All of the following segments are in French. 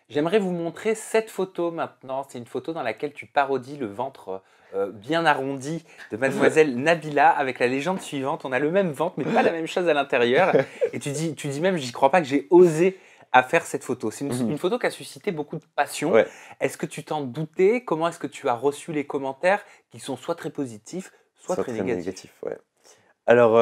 J'aimerais vous montrer cette photo maintenant. C'est une photo dans laquelle tu parodies le ventre bien arrondi de mademoiselle Nabila avec la légende suivante. On a le même ventre, mais pas la même chose à l'intérieur. Et tu dis même, j'y crois pas que j'ai osé à faire cette photo. C'est une Mhm. photo qui a suscité beaucoup de passion. Ouais, Est-ce que tu t'en doutais? Comment est-ce que tu as reçu les commentaires qui sont soit très positifs, soit soit très très négatifs? négatif, ouais. Alors,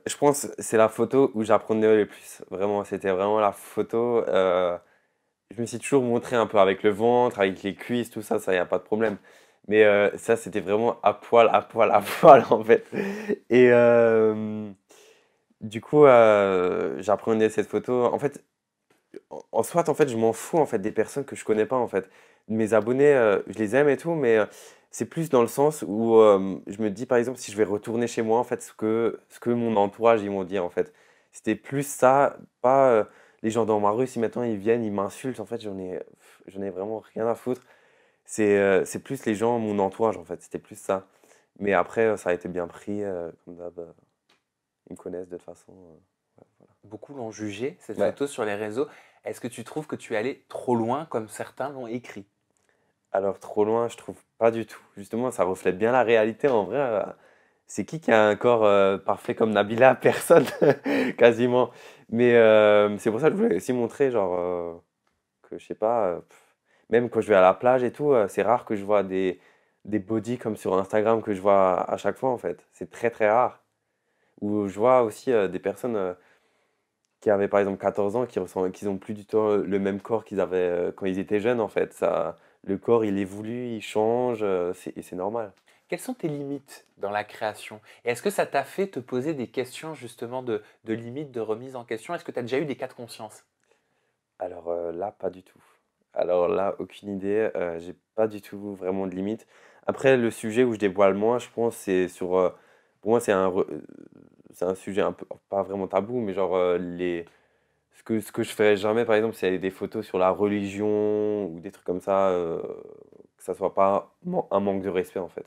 je pense que c'est la photo où j'apprenais le plus. Vraiment, c'était vraiment la photo. Je me suis toujours montré un peu avec le ventre, avec les cuisses, tout ça, il n'y a pas de problème. Mais ça, c'était vraiment à poil, à poil, à poil, en fait. Et du coup, j'apprenais cette photo. En fait, en soit, en fait, je m'en fous en fait des personnes que je connais pas en fait. Mes abonnés, je les aime et tout, mais c'est plus dans le sens où je me dis par exemple si je vais retourner chez moi en fait ce que mon entourage ils m'ont dit en fait. C'était plus ça, pas les gens dans ma rue si maintenant ils viennent, ils m'insultent en fait, j'en ai vraiment rien à foutre. C'est plus les gens, mon entourage en fait, c'était plus ça. Mais après ça a été bien pris comme d'hab, ils me connaissent de toute façon. Ouais, voilà. Beaucoup l'ont jugé, cette Ouais. photo sur les réseaux. Est-ce que tu trouves que tu es allé trop loin comme certains l'ont écrit? Alors trop loin, je trouve pas du tout. Justement, ça reflète bien la réalité en vrai. C'est qui a un corps parfait comme Nabila? Personne, quasiment. Mais c'est pour ça que je voulais aussi montrer, genre, que je sais pas, même quand je vais à la plage et tout, c'est rare que je vois des bodies comme sur Instagram que je vois à chaque fois en fait. C'est très très rare. Ou je vois aussi des personnes qui avaient par exemple 14 ans qui ont plus du tout le même corps qu'ils avaient quand ils étaient jeunes en fait. Ça, le corps il évolue, il change, et c'est normal. Quelles sont tes limites dans la création? Et est-ce que ça t'a fait te poser des questions justement de limites, de remise en question? Est-ce que tu as déjà eu des cas de conscience? Alors là, pas du tout. Alors là, aucune idée. J'ai pas du tout vraiment de limite. Après, le sujet où je dévoile moins, je pense, c'est sur. Pour moi, c'est un sujet un peu pas vraiment tabou, mais genre ce que je ferais jamais, par exemple, c'est des photos sur la religion ou des trucs comme ça, que ça soit pas un manque de respect en fait.